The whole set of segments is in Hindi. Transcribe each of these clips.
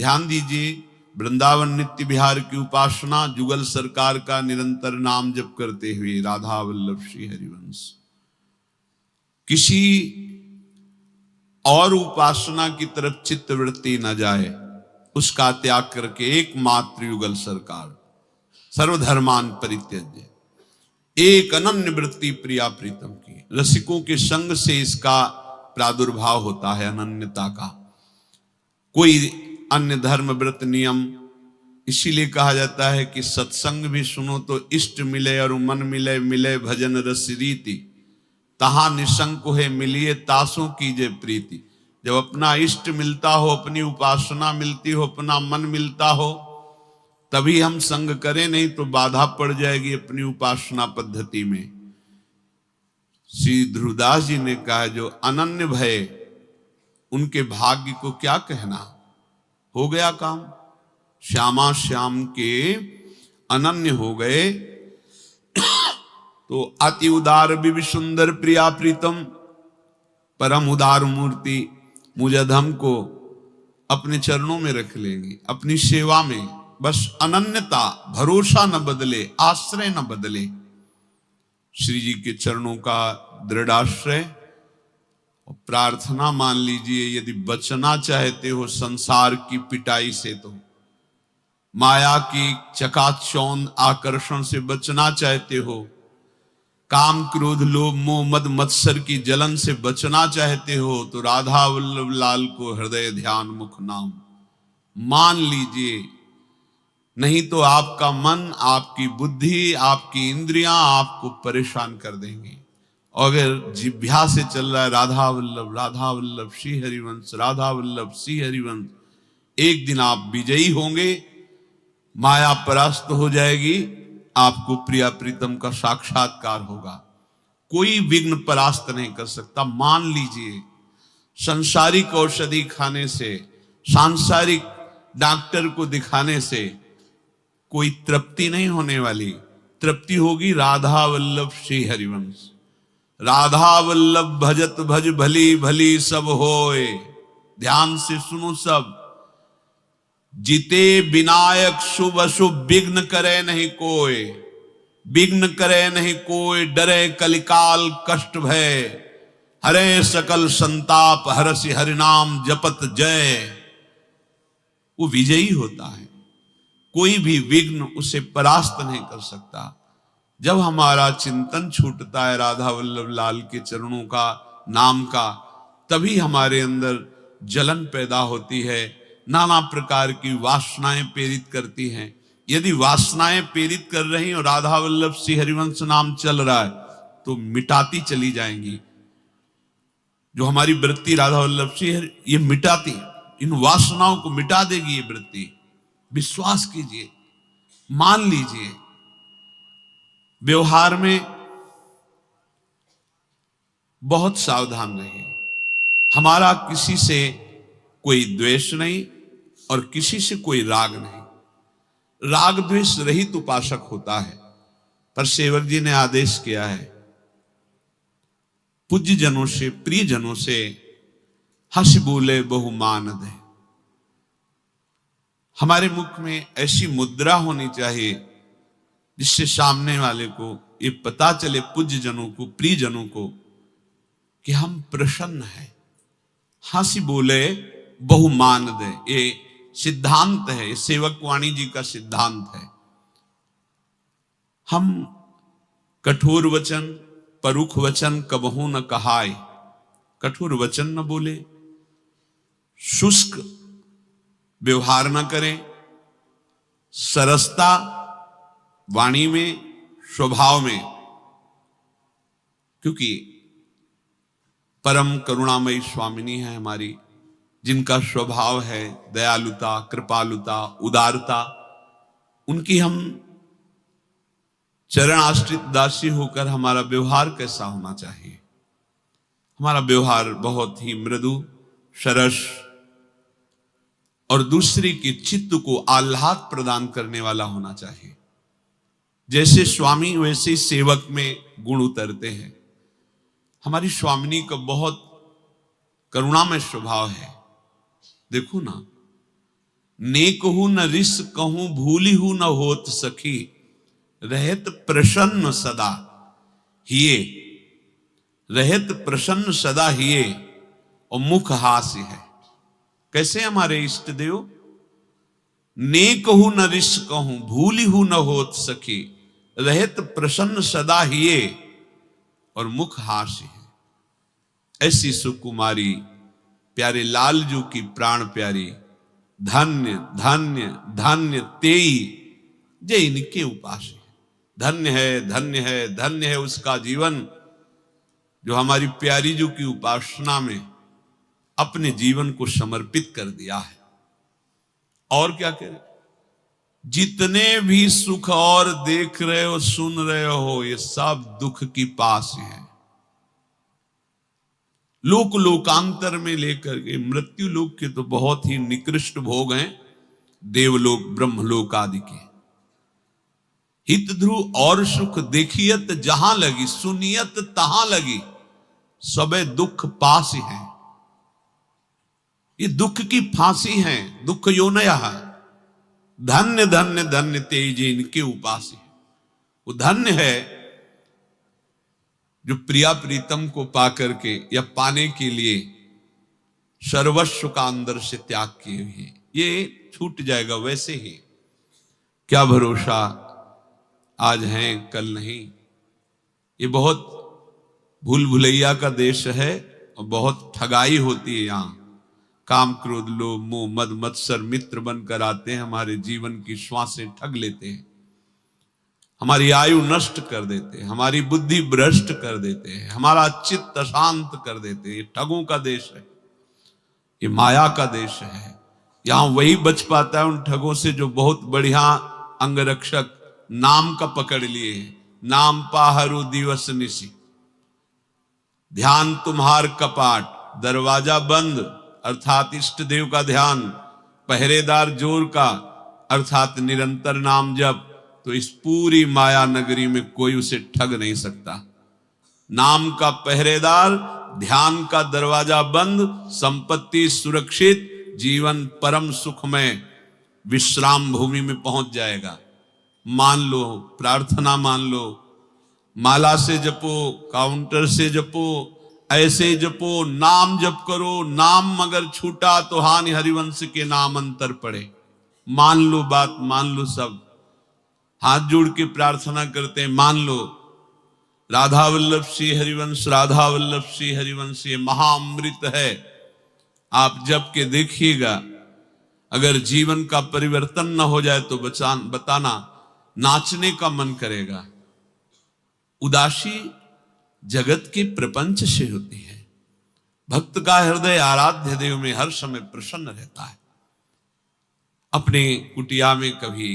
ध्यान दीजिए, वृंदावन नित्य विहार की उपासना, जुगल सरकार का निरंतर नाम जप करते हुए राधा वल्लभ श्री हरिवंश। किसी और उपासना की तरफ चित्तवृत्ति न जाए, उसका त्याग करके एकमात्र युगल सरकार, सर्वधर्मान परित्यज्य, एक अनन्य वृत्ति प्रिया प्रीतम की। रसिकों के संग से इसका प्रादुर्भाव होता है, अनन्यता का। कोई अन्य धर्म व्रत नियम, इसीलिए कहा जाता है कि सत्संग भी सुनो तो इष्ट मिले और मन मिले, मिले भजन रस रीति, तहां निशंक है मिलिए तासों कीजे प्रीति। जब अपना इष्ट मिलता हो, अपनी उपासना मिलती हो, अपना मन मिलता हो, तभी हम संग करें, नहीं तो बाधा पड़ जाएगी अपनी उपासना पद्धति में। श्री ध्रुवदास जी ने कहा, जो अनन्य भय, उनके भाग्य को क्या कहना, हो गया काम। श्यामा श्याम के अनन्य हो गए तो अति उदार भी सुंदर प्रिया प्रीतम, परम उदार मूर्ति मुझधम को अपने चरणों में रख लेंगी, अपनी सेवा में। बस अनन्यता, भरोसा न बदले, आश्रय न बदले, श्री जी के चरणों का दृढ़ आश्रय। प्रार्थना मान लीजिए, यदि बचना चाहते हो संसार की पिटाई से, तो माया की चकाचौंध आकर्षण से बचना चाहते हो, काम क्रोध लोभ मोह मद मत्सर की जलन से बचना चाहते हो, तो राधा वल्लभ लाल को हृदय ध्यान मुख नाम मान लीजिए। नहीं तो आपका मन, आपकी बुद्धि, आपकी इंद्रियां आपको परेशान कर देंगी। अगर जिभ्या से चल रहा है राधा वल्लभ श्री हरिवंश, राधा वल्लभ श्री हरिवंश, एक दिन आप विजयी होंगे, माया परास्त हो जाएगी, आपको प्रिया प्रीतम का साक्षात्कार होगा। कोई विघ्न परास्त नहीं कर सकता, मान लीजिए। सांसारिक औषधि खाने से, सांसारिक डॉक्टर को दिखाने से कोई तृप्ति नहीं होने वाली। तृप्ति होगी राधा वल्लभ श्री हरिवंश। राधा वल्लभ भजत भज भली भली सब होए। ध्यान से सुनो सब। जीते विनायक शुभ अशुभ विघ्न करे नहीं कोई, विघ्न करे नहीं कोई, डरे कलिकाल कष्ट भय, हरे सकल संताप हरसि हरिनाम जपत जय। वो विजयी होता है, कोई भी विघ्न उसे परास्त नहीं कर सकता। जब हमारा चिंतन छूटता है राधा वल्लभ लाल के चरणों का, नाम का, तभी हमारे अंदर जलन पैदा होती है, नाना प्रकार की वासनाएं प्रेरित करती हैं। यदि वासनाएं प्रेरित कर रही और राधा वल्लभ श्री हरिवंश नाम चल रहा है, तो मिटाती चली जाएंगी। जो हमारी वृत्ति राधा वल्लभ श्री ये मिटाती, इन वासनाओं को मिटा देगी ये वृत्ति। विश्वास कीजिए, मान लीजिए। व्यवहार में बहुत सावधान रहिए। हमारा किसी से कोई द्वेष नहीं और किसी से कोई राग नहीं। राग द्वेष रहित उपासक होता है। पर सेवक जी ने आदेश किया है, पूज्य जनों से, प्रिय जनों से हंस बोले बहुमान दे। हमारे मुख में ऐसी मुद्रा होनी चाहिए जिससे सामने वाले को ये पता चले, पूज्य जनों को, प्रिय जनों को, कि हम प्रसन्न हैं। हंसी बोले बहुमान दे, ये सिद्धांत है, ये सेवक वाणी जी का सिद्धांत है। हम कठोर वचन, परुख वचन कबहू न कहाय। कठोर वचन न बोले, शुष्क व्यवहार न करें, सरसता वाणी में, स्वभाव में। क्योंकि परम करुणामयी स्वामिनी है हमारी, जिनका स्वभाव है दयालुता, कृपालुता, उदारता। उनकी हम चरण आश्रित दासी होकर हमारा व्यवहार कैसा होना चाहिए? हमारा व्यवहार बहुत ही मृदु, सरस और दूसरे के चित्त को आह्लाद प्रदान करने वाला होना चाहिए। जैसे स्वामी वैसे सेवक में गुण उतरते हैं। हमारी स्वामिनी का बहुत करुणामय स्वभाव है। देखो ना, नेक हूं न रिस कहूं, भूली हूं न होत सखी, रहत प्रसन्न सदा हिये, रहत प्रसन्न सदा हिये, और मुख हास्य है। कैसे हमारे इष्ट देव? नेक हूं न रिस कहूं, भूली हूं न होत सखी, रहत प्रसन्न सदा हिये, और मुख हास्य है। ऐसी सुकुमारी प्यारे लालजू की प्राण प्यारी, धन्य धन्य धन्य तेई जे इनके उपास है। धन्य है, धन्य है, धन्य है उसका जीवन जो हमारी प्यारी जू की उपासना में अपने जीवन को समर्पित कर दिया है। और क्या करें? जितने भी सुख और देख रहे हो, सुन रहे हो, ये सब दुख की पास है। लोक लोकांतर में लेकर के मृत्यु लोक के तो बहुत ही निकृष्ट भोग हैं, देवलोक ब्रह्मलोक आदि के। हित ध्रुव और सुख देखियत जहां लगी, सुनियत तहां लगी, सबे दुख पास है। ये दुख की फांसी है, दुख योनया है। धन्य धन्य धन्य तेज इनके उपास है। वो धन्य है जो प्रिया प्रीतम को पाकर के या पाने के लिए सर्वस्व का अंदर से त्याग किए हुए। ये छूट जाएगा वैसे ही। क्या भरोसा, आज हैं कल नहीं। ये बहुत भूल भुलैया का देश है और बहुत ठगाई होती है यहाँ। काम क्रोध लोभ मोह मद मत्सर मित्र बनकर आते हैं, हमारे जीवन की श्वासें ठग लेते हैं, हमारी आयु नष्ट कर देते हैं, हमारी बुद्धि भ्रष्ट कर देते हैं, हमारा चित्त अशांत कर देते हैं। ये ठगों का देश है, ये माया का देश है। यहां वही बच पाता है उन ठगों से जो बहुत बढ़िया अंगरक्षक नाम का पकड़ लिए हैं। नाम पाहरु दिवस निशी, ध्यान तुम्हार कपाट, दरवाजा बंद अर्थात इष्ट देव का ध्यान, पहरेदार जोर का अर्थात निरंतर नाम जप, तो इस पूरी माया नगरी में कोई उसे ठग नहीं सकता। नाम का पहरेदार, ध्यान का दरवाजा बंद, संपत्ति सुरक्षित, जीवन परम सुखमय विश्राम भूमि में पहुंच जाएगा। मान लो, प्रार्थना मान लो, माला से जपो, काउंटर से जपो, ऐसे जपो, नाम जप करो। नाम मगर छूटा तो हानि हरिवंश के नाम अंतर पड़े। मान लो बात, मान लो सब। हाथ जोड़ के प्रार्थना करते हैं, मान लो राधा वल्लभ श्री हरिवंश, राधा वल्लभ श्री हरिवंश ये महाअमृत है। आप जप के देखिएगा, अगर जीवन का परिवर्तन न हो जाए तो बताना, नाचने का मन करेगा। उदासी जगत के प्रपंच से होती है। भक्त का हृदय आराध्य देव में हर समय प्रसन्न रहता है। अपने कुटिया में कभी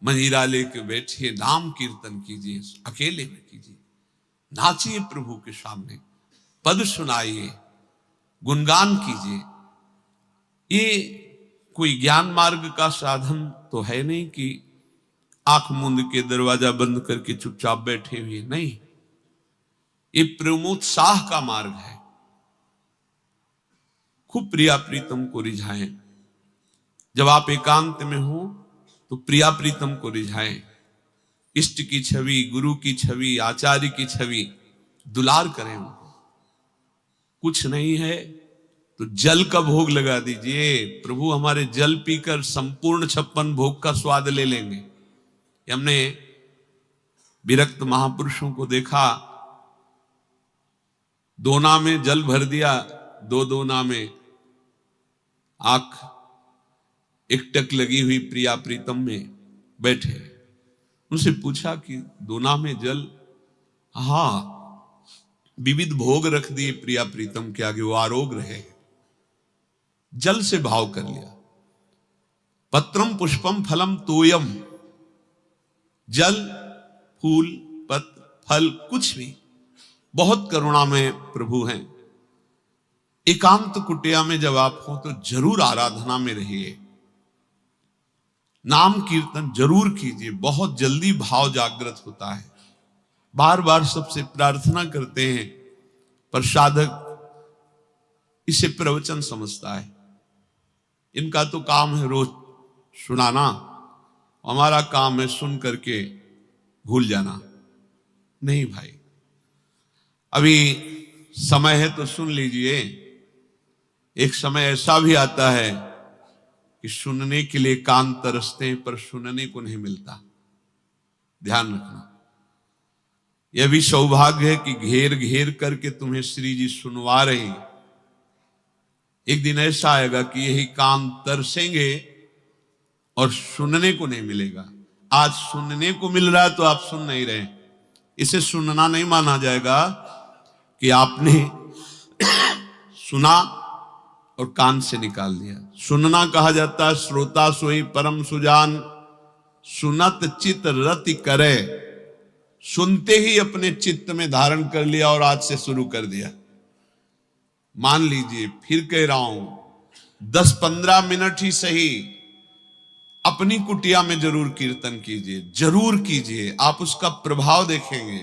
मंजीरा लेके बैठिए, नाम कीर्तन कीजिए, अकेले में कीजिए, नाचिए प्रभु के सामने, पद सुनाइए, गुणगान कीजिए। ये कोई ज्ञान मार्ग का साधन तो है नहीं कि आंख मूंद के दरवाजा बंद करके चुपचाप बैठे हुए, नहीं। ये प्रेमोत्साह का मार्ग है। खूब प्रिया प्रीतम को रिझाएं। जब आप एकांत में हो तो प्रिया प्रीतम को रिझाएं। इष्ट की छवि, गुरु की छवि, आचार्य की छवि दुलार करें उनको। कुछ नहीं है तो जल का भोग लगा दीजिए। प्रभु हमारे जल पीकर संपूर्ण 56 भोग का स्वाद ले लेंगे। हमने विरक्त महापुरुषों को देखा, दोना में जल भर दिया, दो दोना में आंख एकटक लगी हुई प्रिया प्रीतम में बैठे। उनसे पूछा कि दोना में जल, हाँ, विविध भोग रख दिए प्रिया प्रीतम के आगे, वो आरोग रहे। जल से भाव कर लिया। पत्रम पुष्पम फलम तोयम, जल फूल पत्र फल कुछ भी, बहुत करुणा में प्रभु हैं। एकांत कुटिया में जब आप हो तो जरूर आराधना में रहिए, नाम कीर्तन जरूर कीजिए। बहुत जल्दी भाव जागृत होता है। बार बार सबसे प्रार्थना करते हैं, पर साधक इसे प्रवचन समझता है। इनका तो काम है रोज सुनाना, हमारा काम है सुन करके भूल जाना। नहीं भाई, अभी समय है तो सुन लीजिए। एक समय ऐसा भी आता है कि सुनने के लिए कान तरसते हैं पर सुनने को नहीं मिलता। ध्यान रखना, यह भी सौभाग्य है कि घेर घेर करके तुम्हें श्री जी सुनवा रहे हैं। एक दिन ऐसा आएगा कि यही कान तरसेंगे और सुनने को नहीं मिलेगा। आज सुनने को मिल रहा है तो आप सुन नहीं रहे, इसे सुनना नहीं माना जाएगा कि आपने सुना और कान से निकाल दिया। सुनना कहा जाता है श्रोता सोई परम सुजान, सुनत चित रति करे। सुनते ही अपने चित्त में धारण कर लिया और आज से शुरू कर दिया। मान लीजिए, फिर कह रहा हूं, 10-15 मिनट ही सही अपनी कुटिया में जरूर कीर्तन कीजिए, जरूर कीजिए। आप उसका प्रभाव देखेंगे।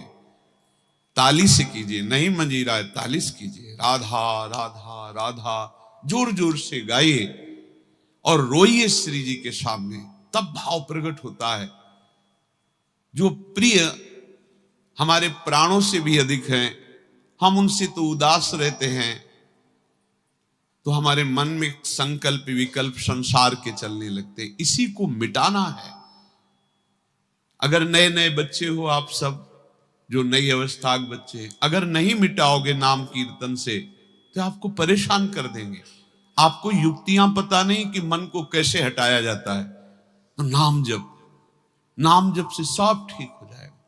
ताली से कीजिए, नहीं मंजीरा है, ताली से कीजिए। राधा राधा राधा जोर जोर से गाइए और रोइए श्री जी के सामने, तब भाव प्रकट होता है। जो प्रिय हमारे प्राणों से भी अधिक हैं, हम उनसे तो उदास रहते हैं, तो हमारे मन में संकल्प विकल्प संसार के चलने लगते। इसी को मिटाना है। अगर नए नए बच्चे हो आप सब, जो नई अवस्था के बच्चे, अगर नहीं मिटाओगे नाम कीर्तन से तो आपको परेशान कर देंगे। आपको युक्तियां पता नहीं कि मन को कैसे हटाया जाता है। तो नाम जप से सब ठीक हो जाएगा।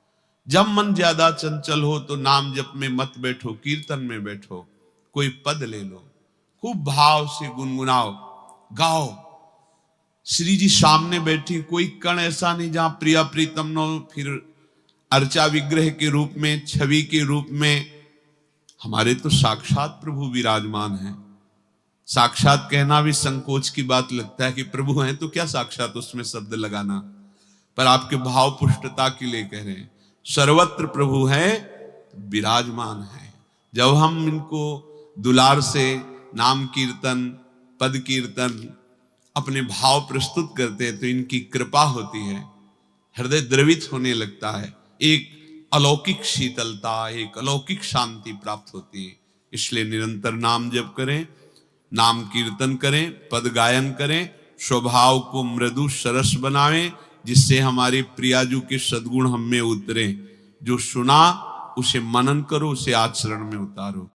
जब मन ज्यादा चंचल हो तो नाम जप में मत बैठो, कीर्तन में बैठो। कोई पद ले लो, खूब भाव से गुनगुनाओ, गाओ। श्री जी सामने बैठी, कोई कण ऐसा नहीं जहां प्रिया प्रीतम न हो। फिर अर्चा विग्रह के रूप में, छवि के रूप में हमारे तो साक्षात प्रभु विराजमान है। साक्षात कहना भी संकोच की बात लगता है कि प्रभु हैं तो क्या साक्षात उसमें शब्द लगाना, पर आपके भाव पुष्टता के लिए कह रहे हैं। सर्वत्र प्रभु है, विराजमान है। जब हम इनको दुलार से नाम कीर्तन, पद कीर्तन, अपने भाव प्रस्तुत करते हैं तो इनकी कृपा होती है, हृदय द्रवित होने लगता है, एक अलौकिक शीतलता, एक अलौकिक शांति प्राप्त होती है। इसलिए निरंतर नाम जप करें, नाम कीर्तन करें, पद गायन करें, स्वभाव को मृदु सरस बनावें, जिससे हमारे प्रियाजू के सद्गुण हम में उतरे। जो सुना उसे मनन करो, उसे आचरण में उतारो।